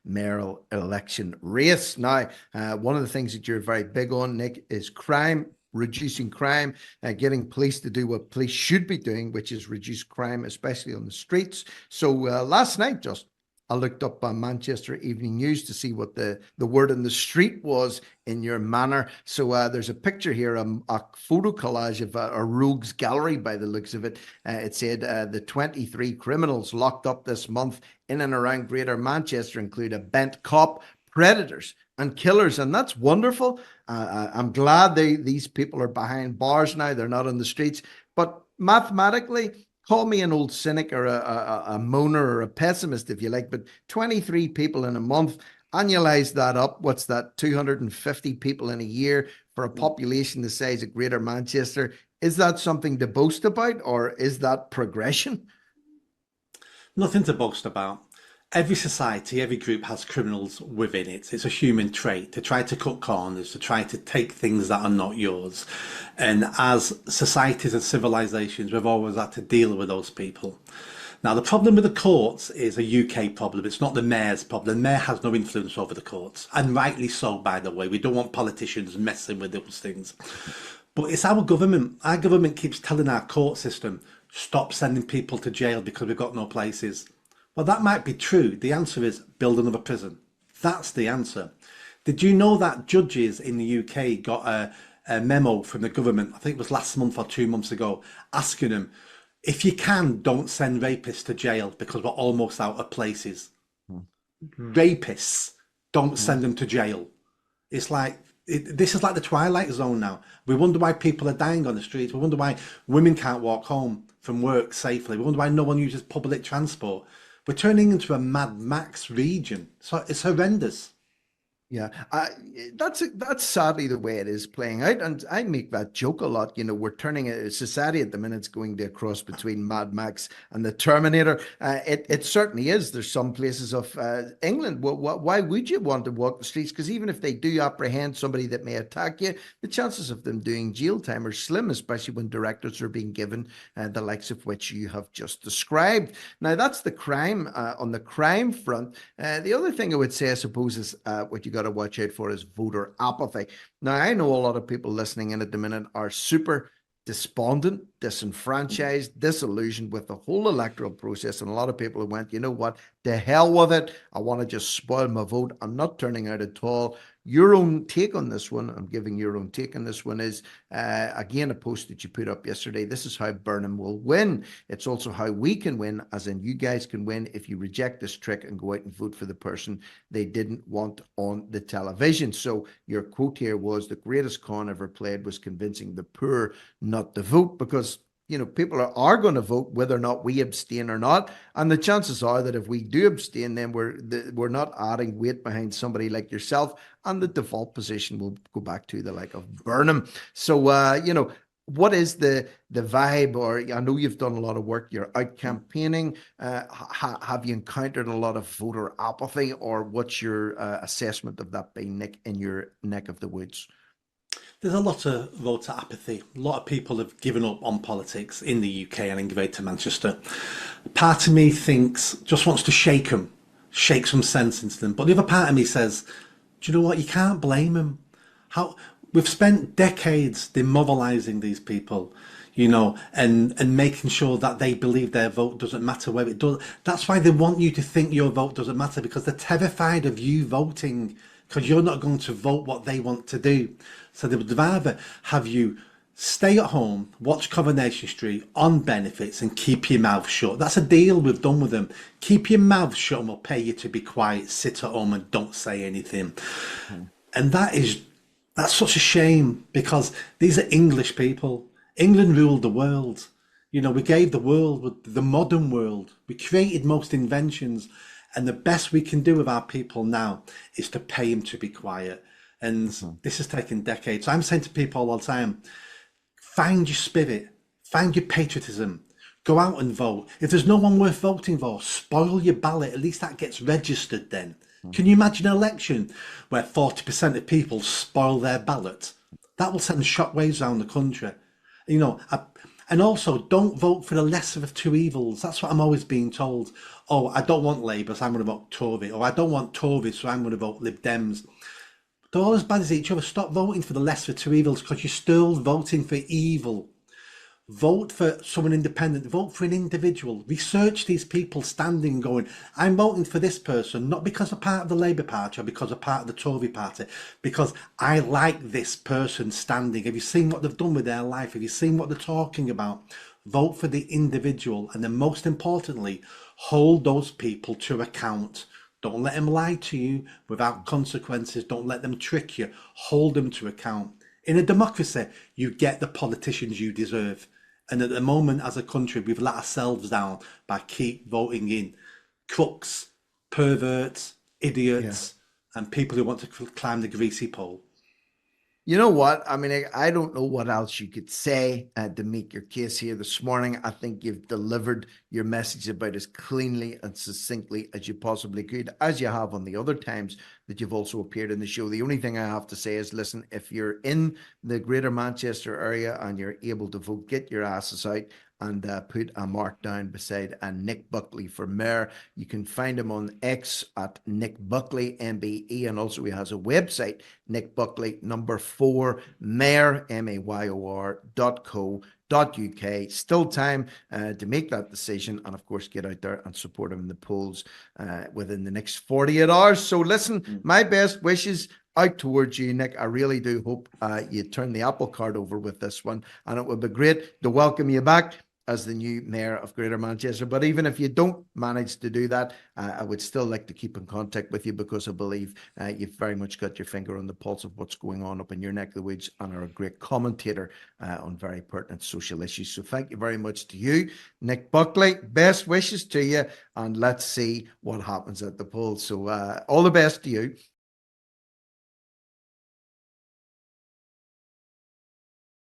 mayoral election race. Now, one of the things that you're very big on, Nick, is crime, reducing crime, getting police to do what police should be doing, which is reduce crime, especially on the streets. So last night, just I looked up on Manchester Evening News to see what the word in the street was in your manor. So there's a picture here, a photo collage of a rogues gallery by the looks of it. It said the 23 criminals locked up this month in and around Greater Manchester include a bent cop, predators, and killers, and that's wonderful. I'm glad these people are behind bars now. They're not on the streets. But mathematically, call me an old cynic or a moaner or a pessimist if you like, but 23 people in a month, annualize that up. What's that? 250 people in a year for a population the size of Greater Manchester. Is that something to boast about, or is that progression? Nothing to boast about. Every society, every group has criminals within it. It's a human trait to try to cut corners, to try to take things that are not yours. And as societies and civilizations, we've always had to deal with those people. Now, the problem with the courts is a UK problem. It's not the mayor's problem. The mayor has no influence over the courts. And rightly so, by the way. We don't want politicians messing with those things. But it's our government. Our government keeps telling our court system, stop sending people to jail because we've got no places. Well, that might be true. The answer is build another prison. That's the answer. Did you know that judges in the UK got a memo from the government, I think it was last month or 2 months ago, asking them, if you can, don't send rapists to jail because we're almost out of places. Rapists, don't send them to jail. It's like, this is like the Twilight Zone now. We wonder why people are dying on the streets. We wonder why women can't walk home from work safely. We wonder why no one uses public transport. We're turning into a Mad Max region. So it's horrendous. Yeah, that's sadly the way it is playing out, and I make that joke a lot. You know, we're turning a society at the minute. It's going to a cross between Mad Max and the Terminator. It certainly is. There's some places of England. Why would you want to walk the streets? Because even if they do apprehend somebody that may attack you, the chances of them doing jail time are slim, especially when directives are being given, the likes of which you have just described. Now, that's the crime on the crime front. The other thing I would say, I suppose, is what you got to watch out for is voter apathy. Now, I know a lot of people listening in at the minute are super despondent, disenfranchised, disillusioned with the whole electoral process. And a lot of people who went, you know what, to hell with it. I want to just spoil my vote. I'm not turning out at all. Your own take on this one, I'm giving your own take on this one, is again a post that you put up yesterday. This is how Burnham will win. It's also how we can win, as in you guys can win if you reject this trick and go out and vote for the person they didn't want on the television. So your quote here was, the greatest con ever played was convincing the poor not to vote, because you know, people are going to vote whether or not we abstain or not. And the chances are that if we do abstain, then we're not adding weight behind somebody like yourself. And the default position will go back to the like of Burnham. So, you know, what is the vibe? Or I know you've done a lot of work. You're out campaigning. Have you encountered a lot of voter apathy, or what's your assessment of that being, Nick, in your neck of the woods? There's a lot of voter apathy. A lot of people have given up on politics in the UK and in Greater Manchester. Part of me thinks, just wants to shake some sense into them. But the other part of me says, do you know what? You can't blame them. We've spent decades demoralising these people, you know, and making sure that they believe their vote doesn't matter where it does. That's why they want you to think your vote doesn't matter, because they're terrified of you voting, because you're not going to vote what they want to do. So they would rather have you stay at home, watch Coronation Street on benefits, and keep your mouth shut. That's a deal we've done with them. Keep your mouth shut and we'll pay you to be quiet, sit at home and don't say anything. And that's such a shame, because these are English people. England ruled the world. You know, we gave the world, the modern world. We created most inventions. And the best we can do with our people now is to pay them to be quiet. And this has taken decades. I'm saying to people all the time, find your spirit, find your patriotism, go out and vote. If there's no one worth voting for, spoil your ballot. At least that gets registered then. Can you imagine an election where 40% of people spoil their ballot? That will send shockwaves around the country. You know, And also, don't vote for the lesser of two evils. That's what I'm always being told. Oh, I don't want Labour, so I'm going to vote Tory. Or I don't want Tory, so I'm going to vote Lib Dems. They're all as bad as each other. Stop voting for the lesser of two evils because you're still voting for evil. Vote for someone independent. Vote for an individual. Research these people standing going, I'm voting for this person, not because they're part of the Labour Party or because they're part of the Tory Party, because I like this person standing. Have you seen what they've done with their life? Have you seen what they're talking about? Vote for the individual. And then most importantly, hold those people to account. Don't let them lie to you without consequences. Don't let them trick you. Hold them to account. In a democracy, you get the politicians you deserve. And at the moment, as a country, we've let ourselves down by keep voting in crooks, perverts, Yeah. idiots, and people who want to climb the greasy pole. You know what? I mean, I don't know what else you could say to make your case here this morning. I think you've delivered your message about as cleanly and succinctly as you possibly could, as you have on the other times that you've also appeared in the show. The only thing I have to say is, listen, if you're in the greater Manchester area and you're able to vote, get your asses out and put a mark down beside Nick Buckley for mayor. You can find him on X at Nick Buckley MBE, and also he has a website, Nick Buckley #4 mayor mayor.co.uk. Still time to make that decision, and of course get out there and support him in the polls within the next 48 hours. So listen, my best wishes out towards you, Nick. I really do hope you turn the apple cart over with this one, and it would be great to welcome you back as the new mayor of Greater Manchester. But even if you don't manage to do that, I would still like to keep in contact with you, because I believe you've very much got your finger on the pulse of what's going on up in your neck of the woods, and are a great commentator on very pertinent social issues. So thank you very much to you, Nick Buckley. Best wishes to you, and let's see what happens at the polls. So all the best to you.